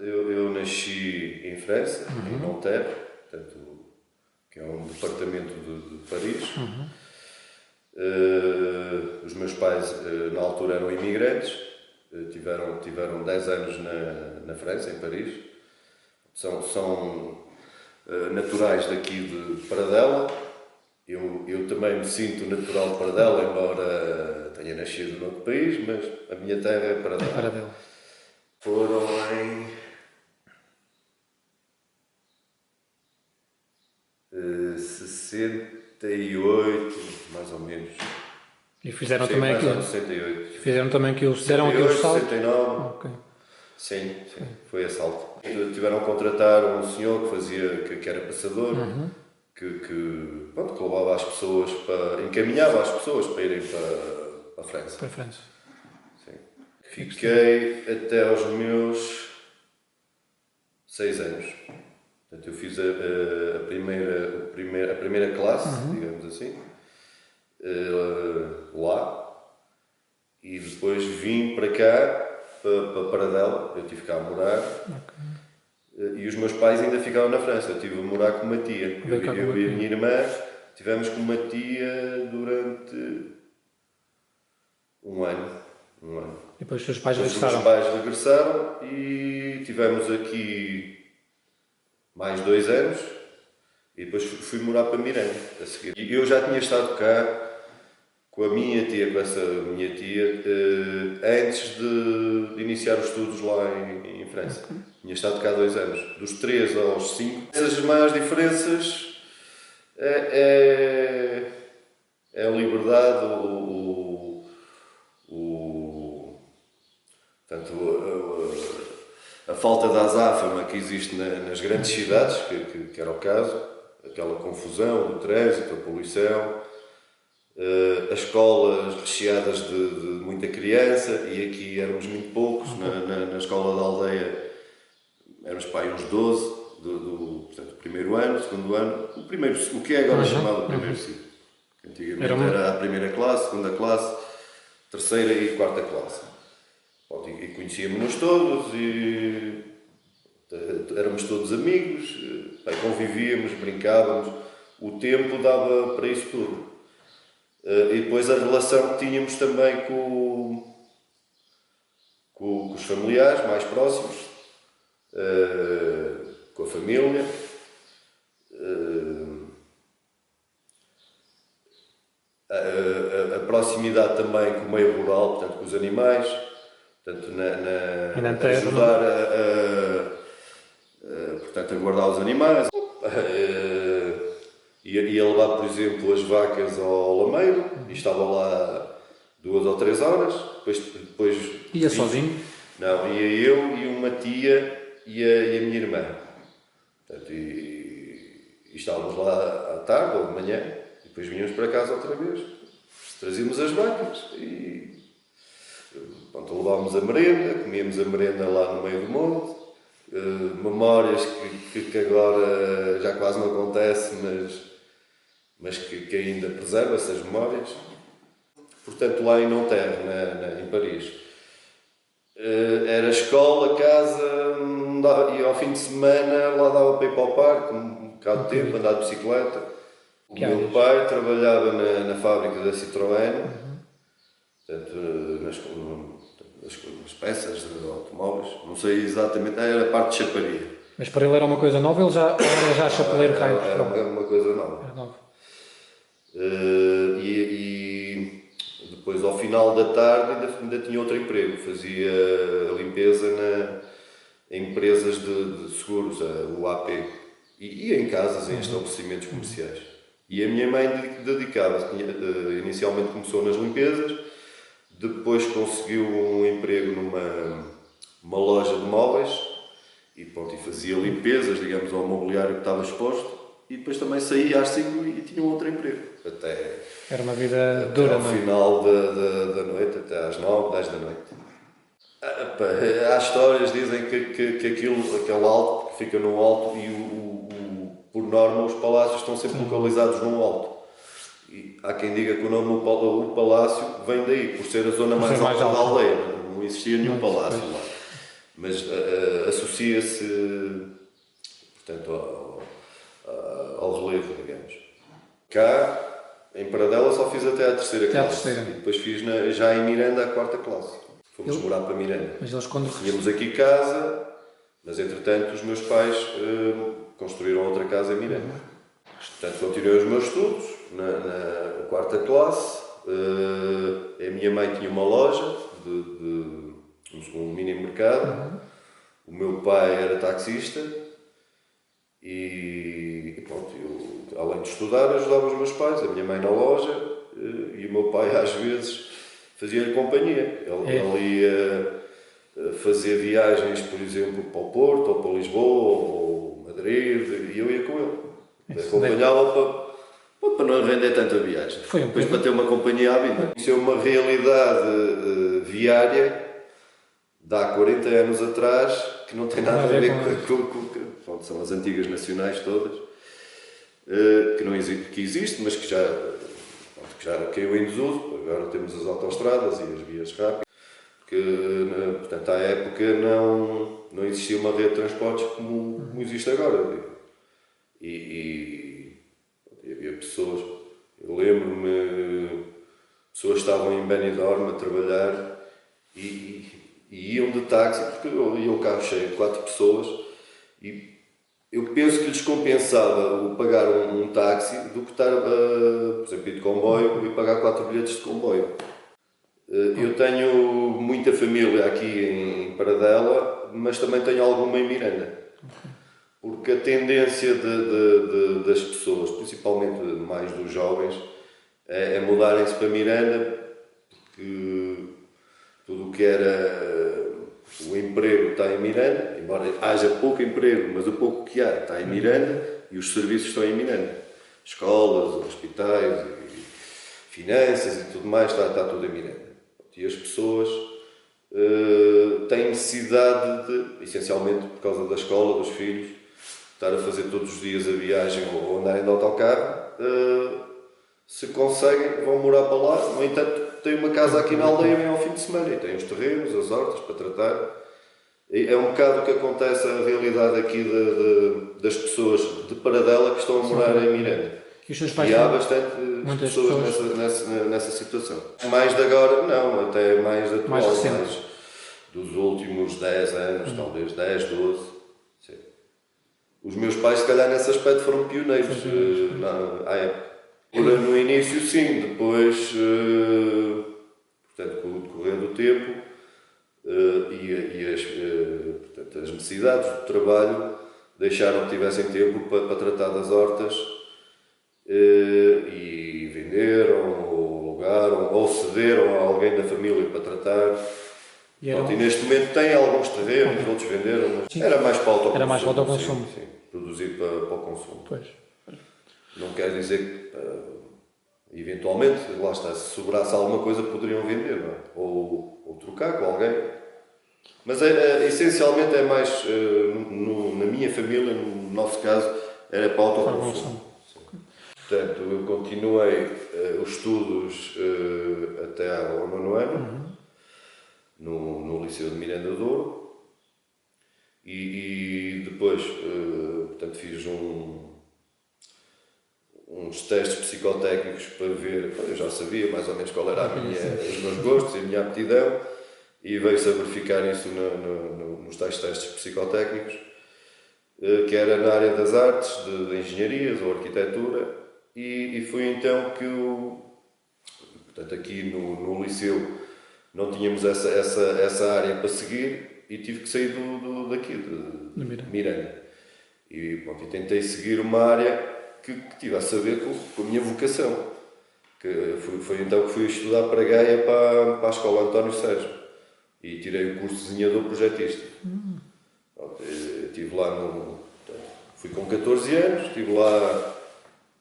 Eu nasci em França, em Nanterre, portanto, que é um departamento de Paris. Os meus pais, na altura, eram imigrantes, tiveram 10 anos na França, em Paris. São naturais daqui de Paradela. Eu também me sinto natural de Paradela, embora tenha nascido noutro país, mas a minha terra é Paradela. Foram em 68, mais ou menos. E fizeram Sim, também mais aquilo. ou 68. Fizeram também aquilo. Fizeram aquilo 68, salto. 69. Ok. Sim, foi assalto. Tiveram que contratar um senhor que era passador, que levava as pessoas encaminhava as pessoas para irem para a França. Para a França. Sim. Fiquei até aos meus 6 anos. Portanto, eu fiz a primeira classe, digamos assim, lá, e depois vim para cá, para Paradela. Eu tive cá a morar. E os meus pais ainda ficavam na França. Eu estive a morar com uma tia. Eu e a minha irmã tivemos com uma tia durante um ano. E depois os seus pais Os regressaram. meus pais regressaram e tivemos aqui mais 2 anos. E depois fui morar para Miranda a seguir. E eu já tinha estado cá com a minha tia, com essa minha tia, antes de iniciar os estudos lá em França. Tinha estado cá 2 anos, dos 3 aos 5. Essas maiores diferenças é a liberdade, portanto, a falta de azáfama que existe nas grandes cidades, que era o caso, aquela confusão do trânsito, a poluição, as escolas recheadas de muita criança, e aqui éramos muito poucos. Na escola da aldeia éramos para aí uns 12, portanto, primeiro ano, segundo ano, o que é agora chamado primeiro ciclo. Antigamente era a primeira classe, segunda classe, terceira e quarta classe. E conhecíamos-nos todos e éramos todos amigos, convivíamos, brincávamos, o tempo dava para isso tudo. E depois a relação que tínhamos também com os familiares mais próximos, com a família. A proximidade também com o meio rural, portanto, com os animais, portanto, ajudar portanto, a guardar os animais. Ia levar, por exemplo, as vacas ao lameiro e estava lá 2 ou 3 horas. Depois Ia sozinho? Não, ia eu e uma tia e a minha irmã. Portanto, e estávamos lá à tarde ou de manhã, e depois vinhamos para casa outra vez. Trazíamos as vacas e levávamos a merenda, comíamos a merenda lá no meio do monte. Memórias que agora já quase não acontece, mas que ainda preserva essas memórias. Portanto, lá em Nanterre, em Paris, era escola, casa, e ao fim de semana lá dava para ir para o parque, um bocado de tempo, andar de bicicleta. O meu pai trabalhava na fábrica da Citroën, portanto, nas peças de automóveis, não sei exatamente, era a parte de chaparia. Mas para ele era uma coisa nova, ele era já chapeleiro cá em Portugal? Era uma coisa nova. Era nova. E depois, ao final da tarde, ainda tinha outro emprego. Fazia limpeza em empresas de seguros, o AP, e em casas, em estabelecimentos comerciais. E a minha mãe dedicava-se, inicialmente começou nas limpezas, depois conseguiu um emprego numa loja de móveis e fazia limpezas, digamos, ao mobiliário que estava exposto, e depois também saía às 5 e tinha um outro emprego. Era uma vida dura, não é? Ao final da noite, até às 9, 10 da noite. Há histórias que dizem que aquele alto, que fica num alto, e por norma os palácios estão sempre localizados num alto. E há quem diga que o nome o palácio vem daí, por ser a zona mais alta da aldeia. Não existia nenhum palácio lá. Mas associa associa-se, portanto, ao relevo, digamos. Cá, em Paradela, só fiz até à terceira classe. E depois fiz já em Miranda a quarta classe. Fomos morar para Miranda. Mas eles quando... Tínhamos aqui casa, mas entretanto os meus pais construíram outra casa em Miranda. Portanto, continuei os meus estudos na quarta classe. A minha mãe tinha uma loja de um mini mercado. O meu pai era taxista e pronto, eu, além de estudar, ajudava os meus pais, a minha mãe na loja e o meu pai às vezes fazia-lhe companhia. Ele ia fazer viagens, por exemplo, para o Porto, ou para Lisboa, ou Madrid, e eu ia com ele. Acompanhava para não render tanta viagem. Depois para ter uma companhia à vida. Isso é uma realidade viária de há 40 anos atrás, que não tem nada a ver com são as antigas nacionais todas, que não existe, que existe, mas que já caiu em desuso. Agora temos as autoestradas e as vias rápidas, portanto, à época não existia uma rede de transportes como existe agora. E havia pessoas, eu lembro-me, pessoas estavam em Benidorm a trabalhar e iam de táxi, porque ia o carro cheio de 4 pessoas, e eu penso que lhes compensava o pagar um táxi do que estar, por exemplo, ir de comboio e pagar 4 bilhetes de comboio. Eu tenho muita família aqui em Paradela, mas também tenho alguma em Miranda. Porque a tendência das pessoas, principalmente mais dos jovens, é mudarem-se para Miranda, porque tudo o que era o emprego está em Miranda, embora haja pouco emprego, mas o pouco que há está em Miranda e os serviços estão em Miranda. Escolas, hospitais, finanças e tudo mais, está tudo em Miranda. E as pessoas têm necessidade essencialmente por causa da escola, dos filhos, estar a fazer todos os dias a viagem ou andarem de autocarro, se conseguem, vão morar para lá. No entanto, tem uma casa aqui na aldeia vem ao fim de semana e tem os terrenos, as hortas para tratar. É um bocado o que acontece, a realidade aqui das pessoas de Paradela que estão a morar em Miranda. E há bastante pessoas nessa situação. Mais de agora, não, até mais atual, mais dos últimos 10 anos, talvez 10, 12. Sim. Os meus pais, se calhar, nesse aspecto foram pioneiros à época. No início, sim, depois, portanto, com o decorrer do tempo portanto, as necessidades do trabalho deixaram que tivessem tempo para tratar das hortas e venderam, ou alugaram, ou cederam a alguém da família para tratar. E neste momento tem alguns terrenos, outros venderam, mas era mais para autoconsumo. Era mais para autoconsumo. Sim, produzido para o consumo. Pois. Não quer dizer que, eventualmente, lá está, se sobrasse alguma coisa, poderiam vender, não é? Ou trocar com alguém. Mas essencialmente é mais, na minha família, no nosso caso, era para autoconsumo. Portanto, eu continuei os estudos até ao 9º ano, no Liceu de Miranda de Douro, e depois, portanto, fiz uns testes psicotécnicos para ver, eu já sabia mais ou menos qual era os meus gostos e a minha aptidão, e veio-se a verificar isso nos tais testes psicotécnicos, que era na área das artes, de engenharias ou arquitetura, e foi então que portanto, aqui no liceu não tínhamos essa área para seguir e tive que sair daqui, de Miranda. E pronto, tentei seguir uma área que tivesse a ver com a minha vocação. Foi então que fui estudar para Gaia, para a Escola António Sérgio. E tirei o curso de desenhador projetista. Estive lá fui com 14 anos, estive lá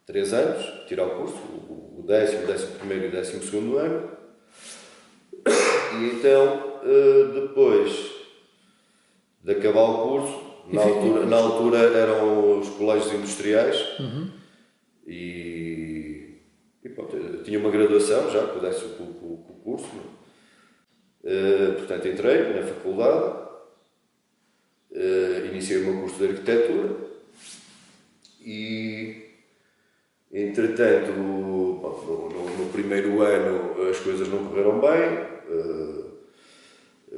3 anos, a tirar o curso, o 10º, o 11º e o 12º ano. E então, depois de acabar o curso, na altura eram os colégios industriais, e pronto, eu tinha uma graduação já, que pudesse com o curso. Portanto, entrei na faculdade iniciei o meu curso de arquitetura e, entretanto, no primeiro ano as coisas não correram bem.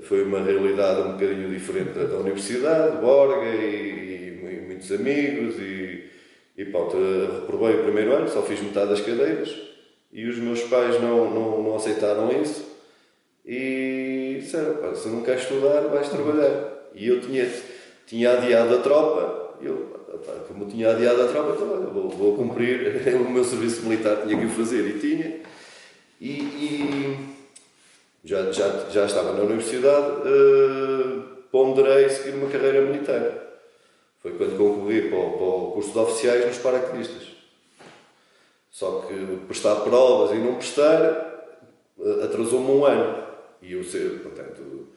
Foi uma realidade um bocadinho diferente da universidade, Borga e muitos amigos e pronto, reprovei o primeiro ano, só fiz metade das cadeiras e os meus pais não aceitaram isso e disseram, pá, se não queres estudar, vais trabalhar. E eu tinha adiado a tropa, como tinha adiado a tropa, então olha, vou cumprir o meu serviço militar, tinha que o fazer e tinha. Já estava na universidade, ponderei seguir uma carreira militar. Foi quando concorri para o curso de oficiais nos paraquedistas. Só que prestar provas e não prestar atrasou-me um ano. E eu, portanto,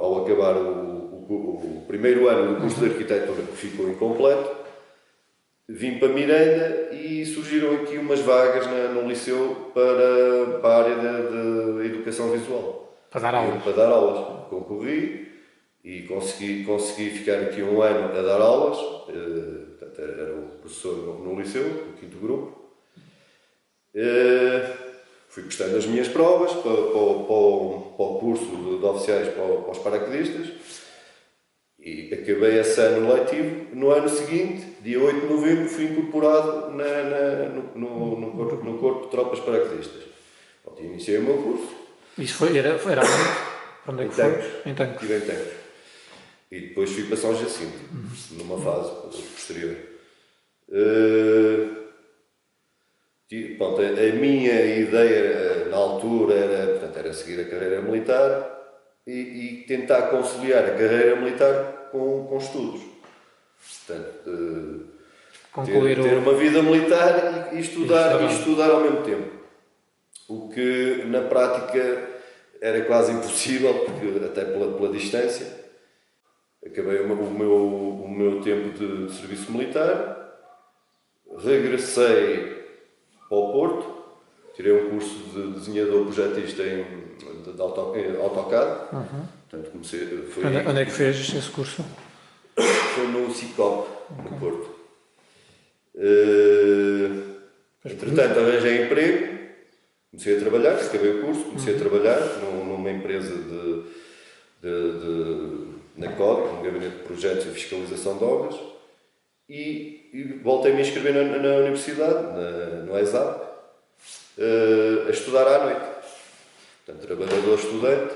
ao acabar o primeiro ano do curso de arquitetura, que ficou incompleto, vim para Miranda e surgiram aqui umas vagas no liceu para a área de educação visual. Para dar aulas. Para dar aulas. Concorri e consegui ficar aqui um ano a dar aulas. Portanto, era o professor no liceu, no 5º grupo. Fui prestando as minhas provas para o curso de oficiais para os paraquedistas. E acabei esse ano letivo. No ano seguinte, dia 8 de novembro, fui incorporado no corpo de tropas paraquedistas. Pronto, iniciei o meu curso. Isso era onde? Para onde é que foi? Em Tancos. Estive em Tancos. E depois fui para São Jacinto, numa fase posterior. Pronto, a minha ideia na altura era seguir a carreira militar e tentar conciliar a carreira militar com estudos. Portanto, ter uma vida militar e estudar ao mesmo tempo. O que na prática era quase impossível, porque, até pela distância. Acabei o meu tempo de serviço militar, regressei para o Porto, tirei um curso de desenhador projetista de AutoCAD. Portanto, Onde é que fez esse curso? Foi no CICOP, no Porto. Entretanto, arranjei emprego, comecei a trabalhar, acabei o curso, comecei a trabalhar numa empresa na COD, um gabinete de projetos e fiscalização de obras, e voltei-me a inscrever na universidade, no ESAP, a estudar à noite. Portanto, trabalhador estudante,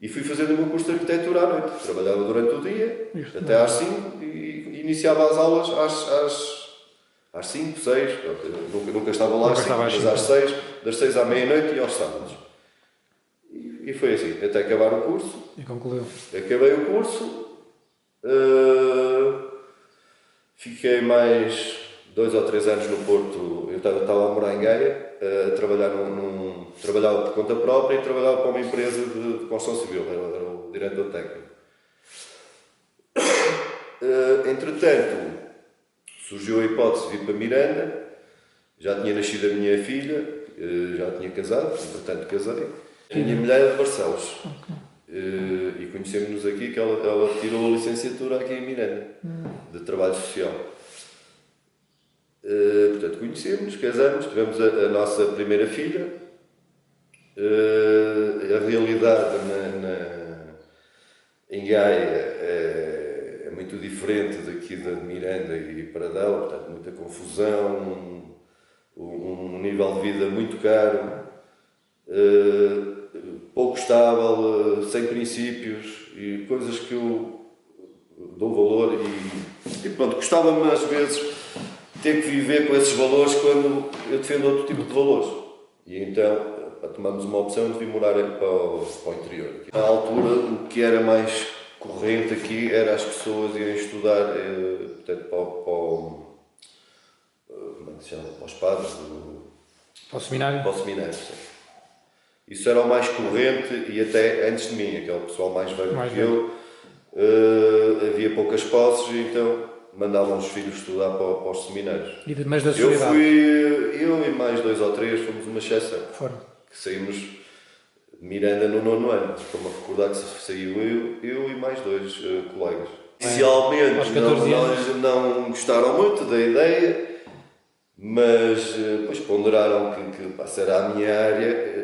e fui fazendo o meu curso de arquitetura à noite. Trabalhava durante o dia, até às 5, e iniciava as aulas às 5, 6, nunca estava lá às 5, mas às 6, das 6 à meia-noite e aos sábados. E foi assim, até acabar o curso. E concluiu. Acabei o curso, fiquei mais 2 ou 3 anos no Porto. Eu estava a morar em Gaia, a trabalhar trabalhava por conta própria e trabalhava para uma empresa de construção civil, era o diretor técnico. Entretanto, surgiu a hipótese de ir para Miranda, já tinha nascido a minha filha, já tinha casado, entretanto casei. A minha mulher é de Barcelos. E conhecemos-nos aqui, que ela tirou a licenciatura aqui em Miranda, de trabalho social. Portanto, conhecemos, casamos, tivemos a nossa primeira filha. A realidade em Gaia é muito diferente daqui de Miranda e Paradela, portanto, muita confusão, um nível de vida muito caro, pouco estável, sem princípios e coisas que eu dou valor e pronto, gostava-me às vezes ter que viver com esses valores quando eu defendo outro tipo de valores. E então tomamos uma opção de vir morar para o interior. Na altura, o que era mais corrente aqui era as pessoas irem estudar portanto, como é que se chama? Para os padres. Para o seminário? Para o seminário, sim. Isso era o mais corrente e até antes de mim, aquele pessoal mais velho que eu, havia poucas posses e então mandavam os filhos estudar para os seminários. Mas da sociedade? Eu e mais 2 ou 3 fomos uma exceção. Foram. Que saímos, Miranda no 9º ano. Estou-me a recordar que saiu eu e mais 2 colegas. Inicialmente não gostaram muito da ideia, mas depois ponderaram que será a minha área.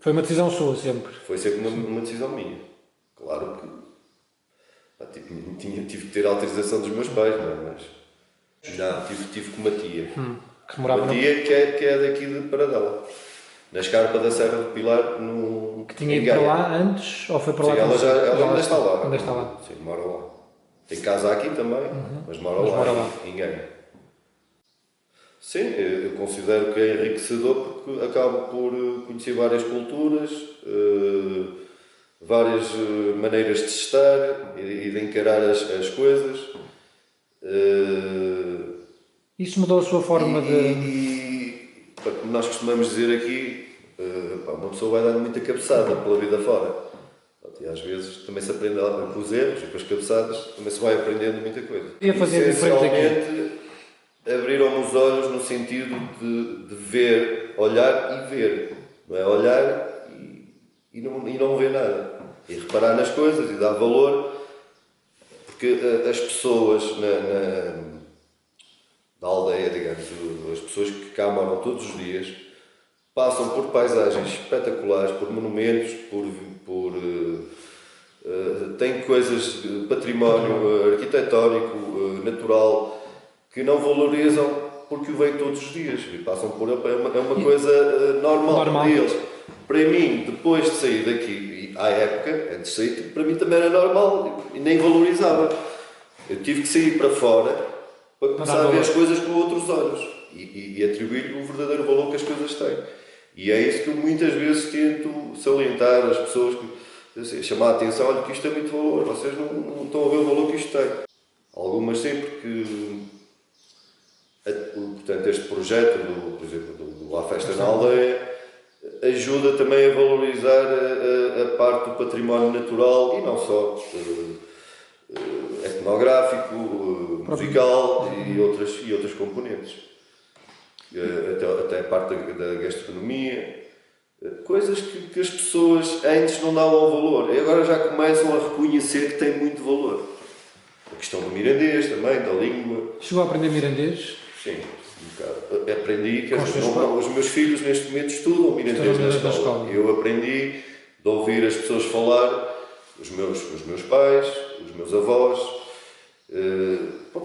Foi uma decisão sua sempre? Foi sempre uma decisão minha. Claro que tive que ter a autorização dos meus pais, não é? Mas não, tive com uma tia. Que morava uma tia que é daqui de Paradela. Na escarpa da Serra do Pilar, que tinha ido para lá antes, ou foi para lá? Sim, ela ainda está lá. Ainda está lá. Sim, mora lá. Tem casa aqui também, mas mora lá. Em Ganha. Sim, eu considero que é enriquecedor porque acabo por conhecer várias culturas, várias maneiras de estar e de encarar as coisas. Isso mudou a sua forma Como nós costumamos dizer aqui, uma pessoa vai dando muita cabeçada pela vida fora. E às vezes também se aprende com os erros e com as cabeçadas, também se vai aprendendo muita coisa. Essencialmente, abriram-me os olhos no sentido de ver, olhar e ver. Não é olhar e não ver nada. E reparar nas coisas e dar valor, porque as pessoas na aldeia, digamos, as pessoas que cá moram todos os dias, passam por paisagens espetaculares, por monumentos, têm coisas de património arquitetónico, natural, que não valorizam porque o veem todos os dias e passam por é uma coisa normal deles. Para mim, depois de sair daqui, à época, antes de sair, para mim também era normal e nem valorizava. Eu tive que sair para fora para começar a ver as coisas com outros olhos e atribuir-lhe o verdadeiro valor que as coisas têm. E é isso que eu muitas vezes tento salientar às pessoas, chamar a atenção, olha que isto tem muito valor, vocês não estão a ver o valor que isto tem. Algumas sim, porque portanto, este projeto, por exemplo, do A Festa na Aldeia, ajuda também a valorizar a parte do património natural e não só etnográfico, musical e outras componentes. Até a parte da gastronomia, coisas que as pessoas antes não davam valor e agora já começam a reconhecer que tem muito valor. A questão do mirandês também, da língua. Chegou a aprender mirandês? Sim, um bocado. Aprendi, os meus filhos neste momento estudam mirandês na escola. Eu aprendi de ouvir as pessoas falar, os meus pais, os meus avós,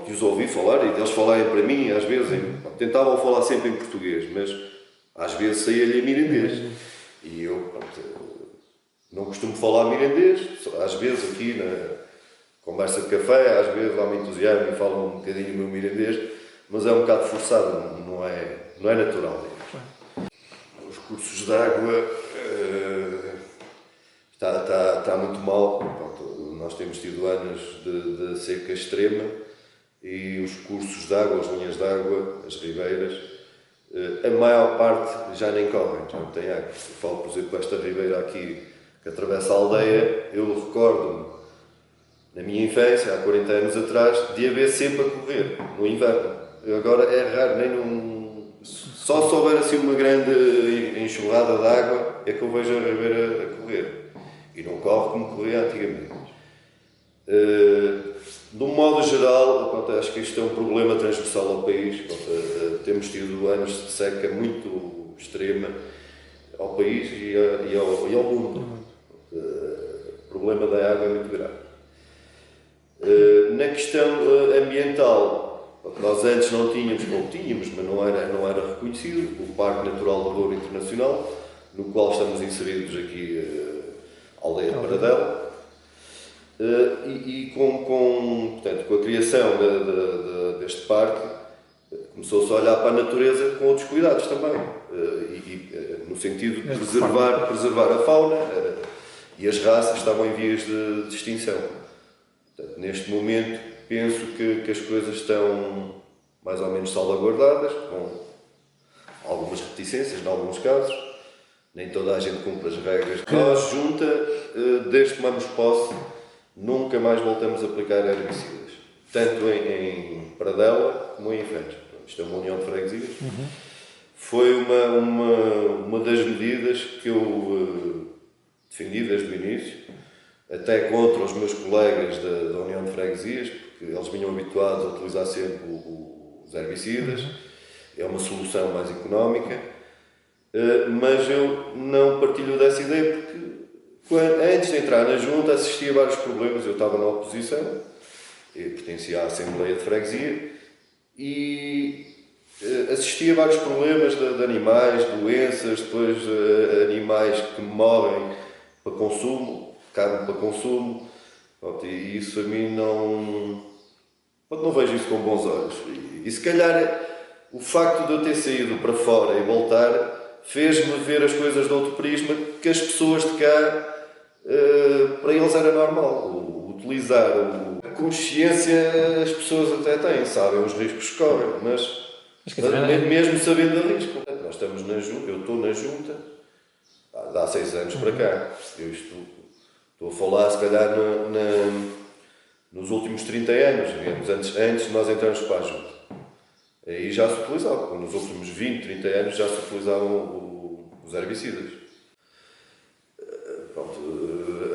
e os ouvi falar e eles falarem para mim, às vezes, tentavam falar sempre em português, mas às vezes saía-lhe em mirandês. E eu não costumo falar mirandês, às vezes aqui na conversa de café, às vezes há um entusiasmo e falam um bocadinho o meu mirandês, mas é um bocado forçado, não é natural. Os cursos de água está muito mal. Pronto, nós temos tido anos de seca extrema e os cursos de água, as linhas de água, as ribeiras, a maior parte já nem correm, já não tem água. Eu falo, por exemplo, esta ribeira aqui que atravessa a aldeia, eu recordo-me, na minha infância, há 40 anos atrás, de haver sempre a correr, no inverno. Agora é raro, só se houver assim uma grande enxurrada de água é que eu vejo a ribeira a correr. E não corre como corria antigamente. De um modo geral, acho que isto é um problema transversal ao país. Temos tido anos de seca muito extrema ao país e ao mundo. O problema da água é muito grave. Na questão ambiental, nós antes não tínhamos, mas não era reconhecido, o Parque Natural do Douro Internacional, no qual estamos inseridos aqui, a aldeia de Paradela, portanto, com a criação deste parque, começou-se a olhar para a natureza com outros cuidados também, no sentido de preservar a fauna, e as raças estavam em vias de extinção. Portanto, neste momento, penso que as coisas estão mais ou menos salvaguardadas, com algumas reticências em alguns casos. Nem toda a gente cumpre as regras. Nós, junta, desde que tomamos posse, nunca mais voltamos a aplicar herbicidas. Tanto em Paradela como em Infante. Isto é uma união de freguesias. foi uma das medidas que eu defendi desde o início, até contra os meus colegas da União de Freguesias, porque eles vinham habituados a utilizar sempre os herbicidas. É uma solução mais económica, mas eu não partilho dessa ideia, porque antes de entrar na junta assistia a vários problemas. Eu estava na oposição, eu pertencia à Assembleia de Freguesia, e assistia a vários problemas de animais, doenças, depois animais que morrem para consumo, carne para consumo, e isso a mim não vejo isso com bons olhos. E se calhar o facto de eu ter saído para fora e voltar fez-me ver as coisas de outro prisma, que as pessoas de cá, para eles era normal. Utilizar a consciência, as pessoas até têm, sabem os riscos que correm, mas mesmo sabendo o risco. Nós estamos na junta, eu estou na junta há 6 anos para cá. Eu estou a falar, se calhar, nos últimos 30 anos, digamos, antes de nós entrarmos para a junta. Aí já se utilizava, nos últimos 20, 30 anos já se utilizavam os herbicidas. Pronto,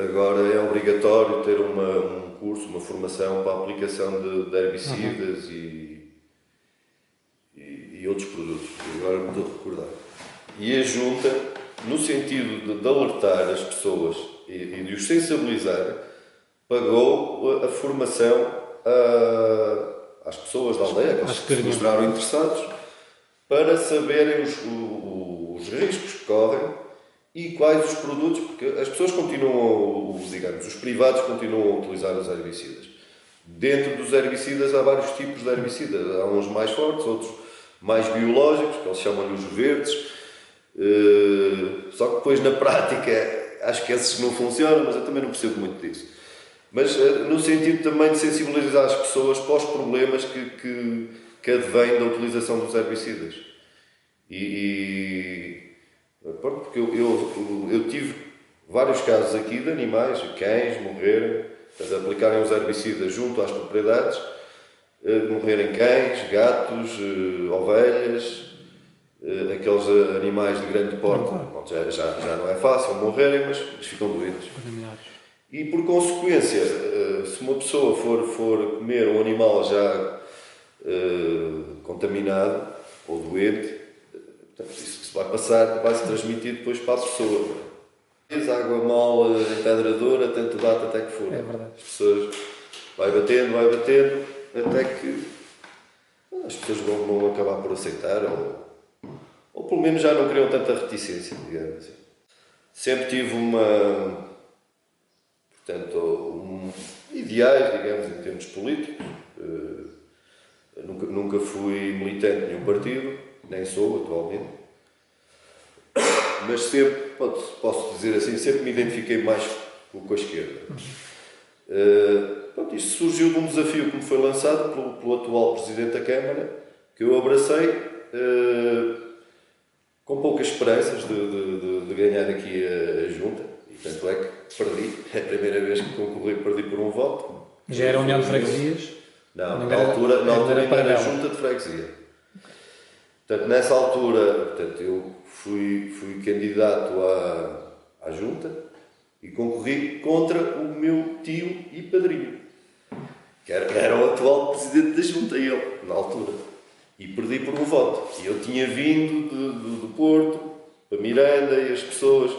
agora é obrigatório ter um curso, uma formação para a aplicação de herbicidas e outros produtos, agora me estou a recordar. E a junta, no sentido de alertar as pessoas e de os sensibilizar, pagou a formação às pessoas da aldeia, que se mostraram interessados, para saberem os riscos que correm e quais os produtos, porque as pessoas continuam, digamos, os privados continuam a utilizar os herbicidas. Dentro dos herbicidas há vários tipos de herbicidas, há uns mais fortes, outros mais biológicos, que eles chamam-lhe os verdes, só que depois na prática acho que esses não funcionam, mas eu também não percebo muito disso. Mas no sentido também de sensibilizar as pessoas para os problemas que advêm da utilização dos herbicidas. Pronto, porque eu tive vários casos aqui de animais, cães morrerem, aplicarem os herbicidas junto às propriedades, morrerem cães, gatos, ovelhas, aqueles animais de grande porte. Já não é fácil morrerem, mas ficam doentes. E por consequência, se uma pessoa for comer um animal já contaminado ou doente, isso vai-se transmitir depois para a pessoa. Água mole em pedra dura, tanto bate até que for. É verdade. As pessoas vai batendo, até que as pessoas vão acabar por aceitar, ou pelo menos já não criam tanta reticência, digamos assim. Sempre tive ideais, digamos, em termos políticos. Nunca fui militante de nenhum partido, nem sou atualmente. Mas sempre, posso dizer assim, sempre me identifiquei mais com a esquerda. Isto surgiu de um desafio que me foi lançado pelo atual Presidente da Câmara, que eu abracei com poucas esperanças de ganhar aqui a junta. Tanto é que perdi. É a primeira vez que concorri, perdi por um voto. Já era a União de Freguesias? Não, na altura ainda era Junta de Freguesia. Portanto, nessa altura, eu fui candidato à Junta e concorri contra o meu tio e padrinho, que era o atual Presidente da Junta, ele, na altura. E perdi por um voto. E eu tinha vindo do Porto para Miranda e as pessoas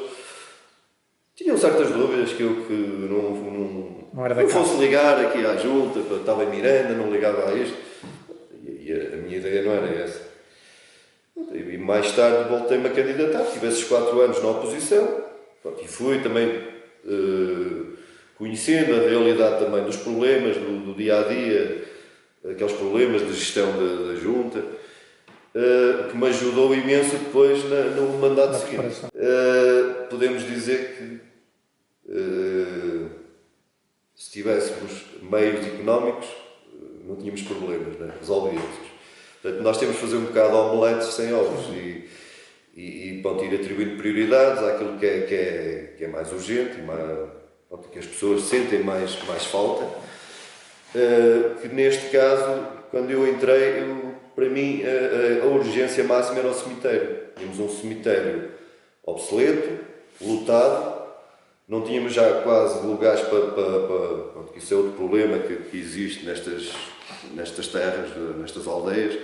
tinham certas dúvidas que eu não fosse ligar aqui à junta, estava em Miranda, não ligava a isto. E a minha ideia não era essa. E mais tarde voltei-me a candidatar, tive esses 4 anos na oposição, e fui também conhecendo a realidade também dos problemas do dia-a-dia, aqueles problemas de gestão da junta, que me ajudou imenso depois no mandato seguinte. Podemos dizer que se tivéssemos meios económicos não tínhamos problemas, né? Resolvíamos. Portanto, nós temos de fazer um bocado de omeletes sem ovos e ir atribuindo prioridades àquilo que é mais urgente e que as pessoas sentem mais falta. Que neste caso, quando eu entrei, eu para mim a urgência máxima era o cemitério. Tínhamos um cemitério obsoleto, lotado, não tínhamos já quase lugares para isso é outro problema que existe nestas terras, nestas aldeias,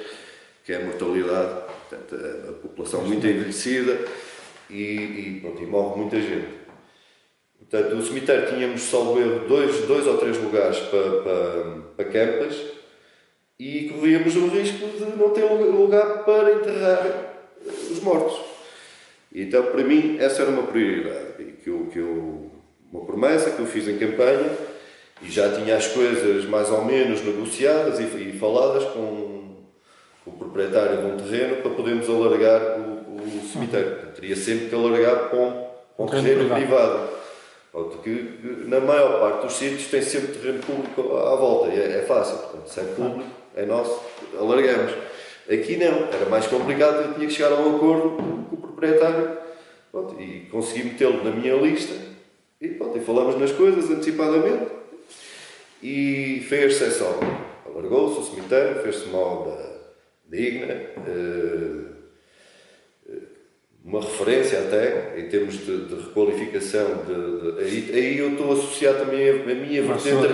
que é a mortalidade, portanto, a população muito envelhecida e morre muita gente. Portanto, o cemitério tínhamos, salvo erro, dois ou três lugares para campas e corríamos o risco de não ter lugar para enterrar os mortos. Então, para mim, essa era uma prioridade, uma promessa que eu fiz em campanha e já tinha as coisas mais ou menos negociadas e faladas com o proprietário de um terreno para podermos alargar o cemitério. Teria sempre que alargar para um terreno privado. Porque na maior parte dos sítios tem sempre terreno público à volta e é fácil. Portanto, se é público, é nosso, alargamos. Aqui não, era mais complicado, eu tinha que chegar a um acordo com o proprietário e consegui metê-lo na minha lista e falamos nas coisas antecipadamente e fez-se essa obra. Alargou-se o cemitério, fez-se uma obra digna, uma referência até, em termos de requalificação. Aí eu estou a associar também a minha vertente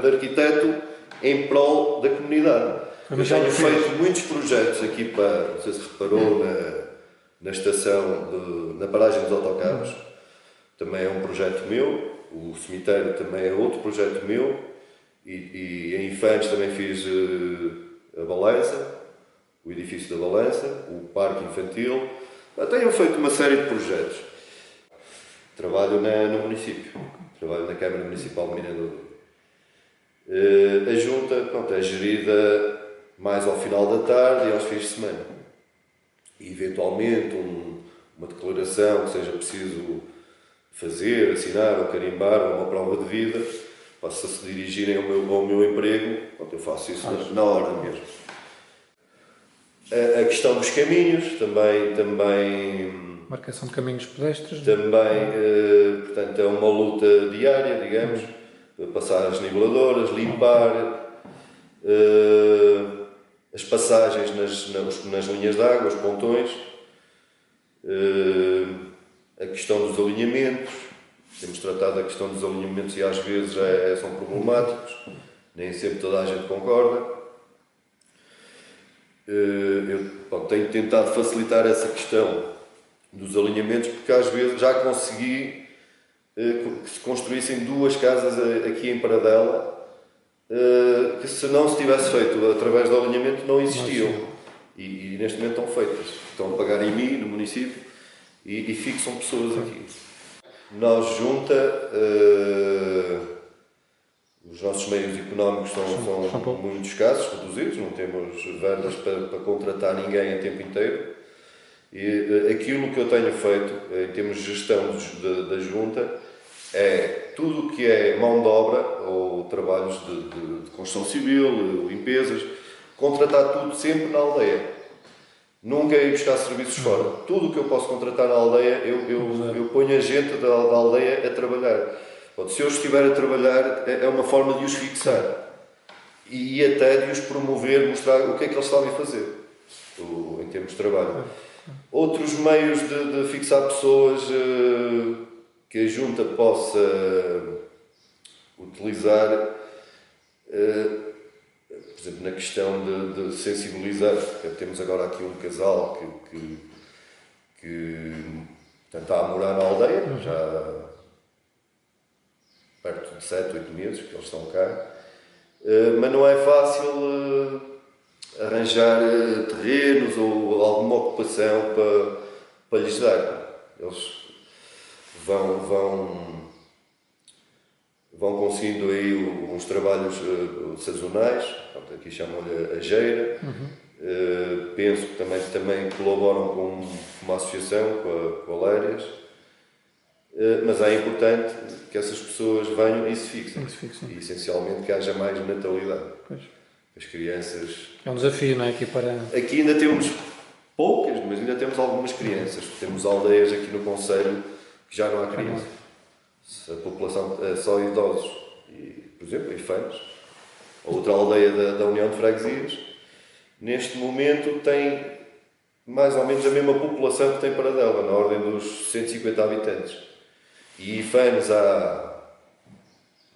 de arquiteto em prol da comunidade. Eu tenho feito muitos projetos aqui não sei se reparou, na estação, na paragem dos autocarros, também é um projeto meu, o cemitério também é outro projeto meu, e em Infantes também fiz a Balança, o edifício da Balança, o parque infantil. Tenho feito uma série de projetos. Trabalho no município, trabalho na Câmara Municipal de Miranda. A junta é gerida mais ao final da tarde e aos fins de semana. E, eventualmente, uma declaração que seja preciso fazer, assinar ou carimbar, ou uma prova de vida, se se dirigirem ao meu emprego, eu faço isso na hora mesmo. A questão dos caminhos, também marcação de caminhos pedestres. Também, portanto, é uma luta diária, digamos, passar as niveladoras, limpar as passagens nas linhas de água, os pontões, a questão dos alinhamentos. Temos tratado a questão dos alinhamentos e às vezes são problemáticos, nem sempre toda a gente concorda. Eu tenho tentado facilitar essa questão dos alinhamentos porque às vezes já consegui que se construíssem duas casas aqui em Paradela que se não se tivesse feito através do alinhamento não existiam e neste momento estão feitas, estão a pagar em mim, no município e fixam pessoas aqui. Nós junta os nossos meios económicos são muito escassos, reduzidos, não temos verbas para contratar ninguém a tempo inteiro. E aquilo que eu tenho feito em termos de gestão da junta é tudo o que é mão de obra ou trabalhos de construção civil, limpezas, contratar tudo sempre na aldeia. Nunca ir buscar serviços fora. Tudo o que eu posso contratar na aldeia, eu ponho a gente da aldeia a trabalhar. Se eu estiver a trabalhar, é uma forma de os fixar e até de os promover, mostrar o que é que eles sabem fazer em termos de trabalho. Outros meios de fixar pessoas que a junta possa utilizar, por exemplo, na questão de sensibilizar. Temos agora aqui um casal que está a morar na aldeia, já perto de 7, 8 meses que eles estão cá, mas não é fácil arranjar terrenos ou alguma ocupação para lhes dar. Eles vão conseguindo aí uns trabalhos sazonais, aqui chamam-lhe a geira. Penso que também colaboram com uma associação, com a Lérias. Mas é importante que essas pessoas venham e se fixem. E essencialmente que haja mais natalidade. Pois. As crianças... É um desafio, não é? Aqui ainda temos poucas, mas ainda temos algumas crianças. Temos aldeias aqui no concelho que já não há crianças. A população é só idosos. Por exemplo, Infantes. Outra aldeia da União de Freguesias. neste momento tem mais ou menos a mesma população que tem Paradela, na ordem dos 150 habitantes. E Ifanes há,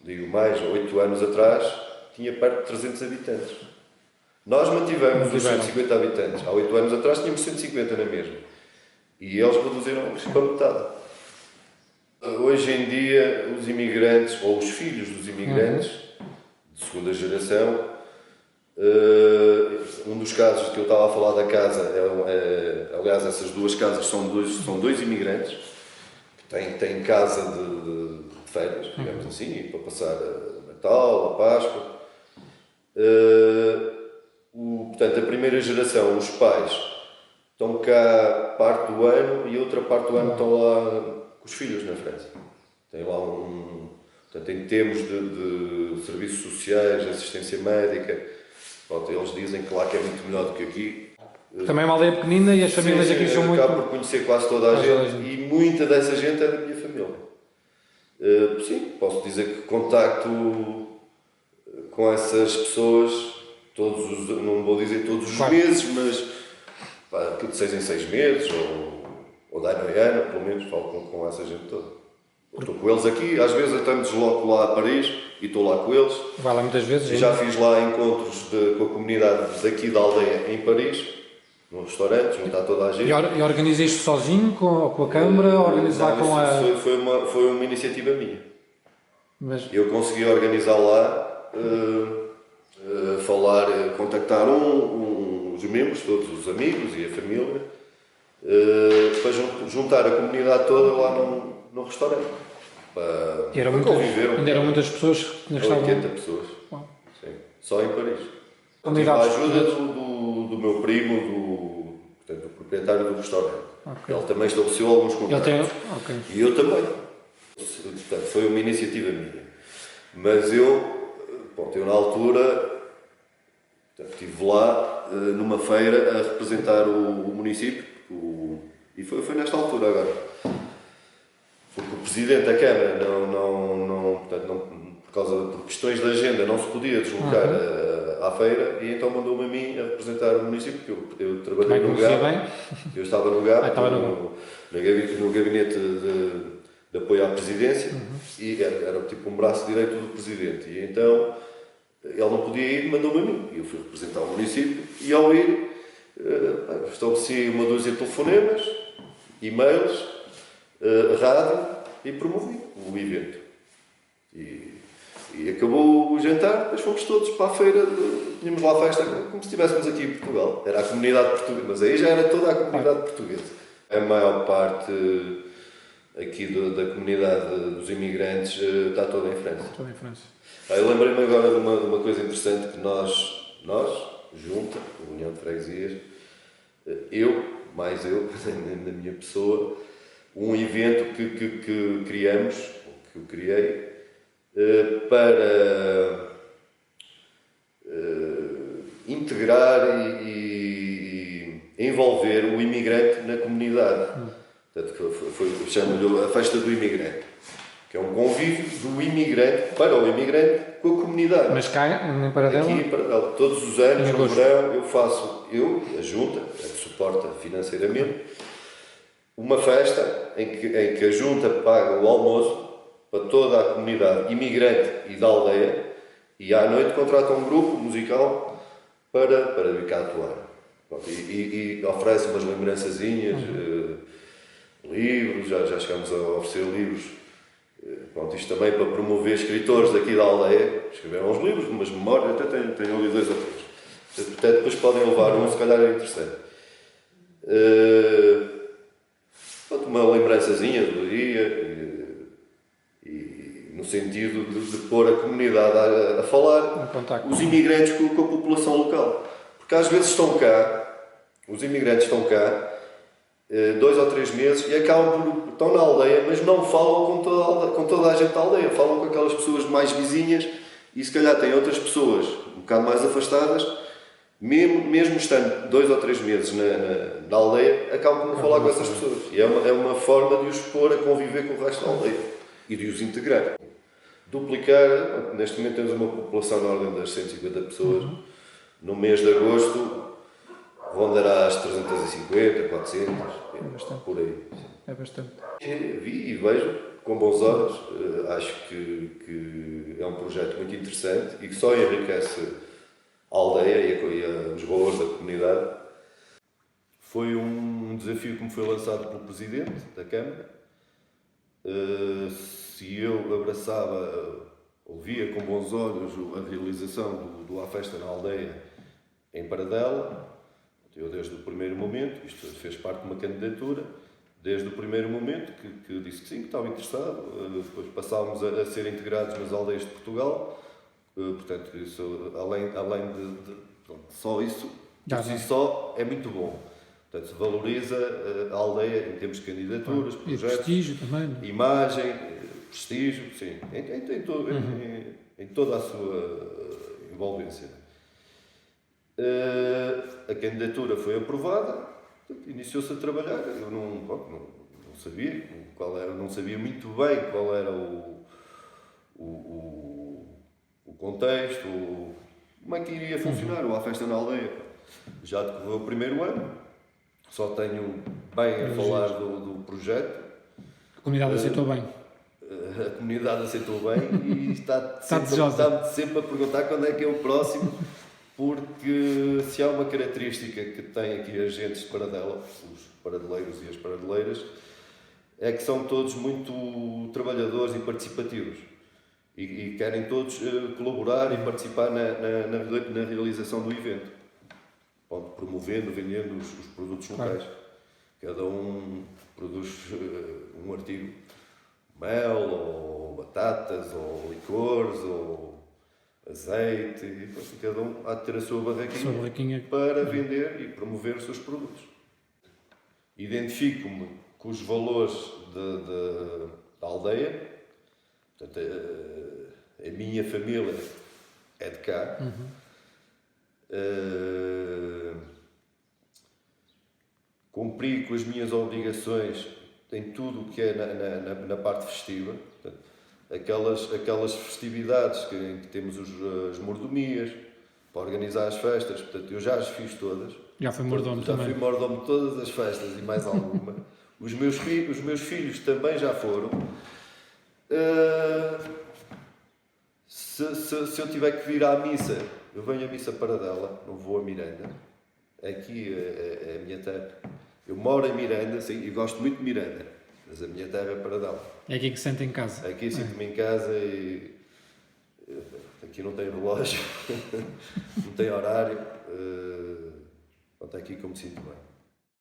digo mais, 8 anos atrás, tinha perto de 300 habitantes. Nós mantivemos os 150 habitantes. Há 8 anos atrás tínhamos 150 na mesma. E eles reduziram para metade. Hoje em dia, os imigrantes, ou os filhos dos imigrantes, de segunda geração, um dos casos que eu estava a falar da casa, aliás, essas duas casas são dois imigrantes, que têm casa de férias, digamos assim, para passar a Natal, a Páscoa. Portanto, a primeira geração, os pais, estão cá parte do ano e outra parte do ano estão lá com os filhos na França. Tem lá portanto, em termos de serviços sociais, assistência médica, pronto, eles dizem que lá que é muito melhor do que aqui. Também é uma aldeia pequenina e as famílias aqui são muito... Acabo por conhecer quase toda a gente e muita dessa gente é da minha família. Sim, posso dizer que contacto com essas pessoas não vou dizer todos os meses, mas de 6 em 6 meses, ou de ano em ano, pelo menos falo com essa gente toda. Estou com eles aqui, às vezes até me desloco lá a Paris e estou lá com eles. Vai lá muitas vezes? Já fiz lá encontros com a comunidade daqui da aldeia em Paris, num restaurante, juntar toda a gente. E organiza isto sozinho, com a Câmara, ou organiza lá com a... Foi uma iniciativa minha. Mas... Eu consegui organizar lá, contactar os membros, todos os amigos e a família, para juntar a comunidade toda lá no restaurante. Ainda eram muitas pessoas que estavam... 80 pessoas. Sim, só em Paris. Tive a ajuda do meu primo, do proprietário do restaurante. Okay. Ele também estabeleceu alguns contactos. E eu também. Portanto, foi uma iniciativa minha. Mas eu na altura, estive lá numa feira a representar o município, e foi nesta altura agora. Porque o Presidente da Câmara, por questões de agenda, não se podia deslocar à feira, e então mandou-me a mim a representar o município, porque eu trabalhei no GAP, eu estava no GAP, no gabinete de apoio à presidência, e era tipo um braço direito do Presidente, e então ele não podia ir, mandou-me a mim, e eu fui representar o município, e ao ir, estabeleci uma dúzia de telefonemas, e-mails, rádio, e promovi o evento. E acabou o jantar, depois fomos todos para a feira, tínhamos lá a festa como se estivéssemos aqui em Portugal. Era a comunidade portuguesa, mas aí já era toda a comunidade portuguesa. A maior parte aqui da comunidade dos imigrantes está toda em França. Toda em França. Eu lembrei-me agora de uma coisa interessante que nós, junta, a União de Freguesias, mais eu, na minha pessoa, um evento que criamos, que eu criei, para integrar e envolver o imigrante na comunidade. Portanto, chamo-lhe a Festa do Imigrante, que é um convívio do imigrante para o imigrante com a comunidade. Mas cá, em Paradela? Aqui em Paradela. Todos os anos, no verão, a junta, a que suporta financeiramente, uma festa em que a junta paga o almoço para toda a comunidade imigrante e da aldeia, e à noite contrata um grupo musical para vir cá atuar. E oferece umas lembrançazinhas, livros, já chegámos a oferecer livros. Isto também para promover escritores daqui da aldeia. Escreveram uns livros, umas memórias, até tenho ali 2 ou 3. Portanto, depois podem levar um, se calhar é interessante. Uma lembrançazinha do dia, e no sentido de pôr a comunidade a falar, os imigrantes com a população local. Porque às vezes os imigrantes estão cá 2 ou 3 meses e estão na aldeia, mas não falam com toda a gente da aldeia, falam com aquelas pessoas mais vizinhas, e se calhar têm outras pessoas um bocado mais afastadas, mesmo estando 2 ou 3 meses na aldeia, acabam por não falar com essas pessoas. E é uma forma de os pôr a conviver com o resto da aldeia e de os integrar. Duplicar, neste momento temos uma população na ordem das 150 pessoas. No mês de agosto rondará às 350, 400, bastante. por aí. É bastante. Vi e vejo com bons olhos, acho que é um projeto muito interessante e que só enriquece a aldeia e os valores da comunidade. Foi um desafio que me foi lançado pelo Presidente da Câmara. Se eu abraçava, ouvia com bons olhos a realização do À Festa na Aldeia em Paradela, eu desde o primeiro momento, isto fez parte de uma candidatura, desde o primeiro momento que disse que sim, que estava interessado, depois passámos a ser integrados nas aldeias de Portugal, portanto, isso, além de só isso, por si só é muito bom. Portanto, se valoriza a aldeia em termos de candidaturas, projetos, e prestígio também, imagem, prestígio, sim, em toda a sua envolvência. A candidatura foi aprovada, iniciou-se a trabalhar. Eu não sabia não sabia muito bem qual era o contexto, como é que iria funcionar o À Festa na Aldeia. Já decorreu o primeiro ano, só tenho bem a falar do projeto. A comunidade aceitou bem. A comunidade aceitou bem e está desejosa. sempre a perguntar quando é que é o próximo. Porque se há uma característica que tem aqui a gente de Paradela, os paradeleiros e as paradeleiras, é que são todos muito trabalhadores e participativos e querem todos colaborar e participar na realização do evento, promovendo, vendendo os produtos locais. Cada um produz um artigo, mel, ou batatas, ou licores, ou azeite, e cada um há de ter a sua barraquinha para vender e promover os seus produtos. Identifico-me com os valores da aldeia, portanto, a minha família é de cá. Cumpri com as minhas obrigações em tudo o que é na parte festiva. Portanto, aquelas festividades em que temos as mordomias para organizar as festas, portanto, eu já as fiz todas. Já fui mordomo também. Já fui mordomo de todas as festas e mais alguma. Os meus filhos também já foram. Se eu tiver que vir à missa, eu venho à missa Paradela, não vou a Miranda. Aqui é a minha terra. Eu moro em Miranda, sim, e gosto muito de Miranda, mas a minha terra é Paradela. É aqui que se sente em casa. Aqui sinto-me em casa e aqui não tem relógio, não tem horário, aqui que eu me sinto bem.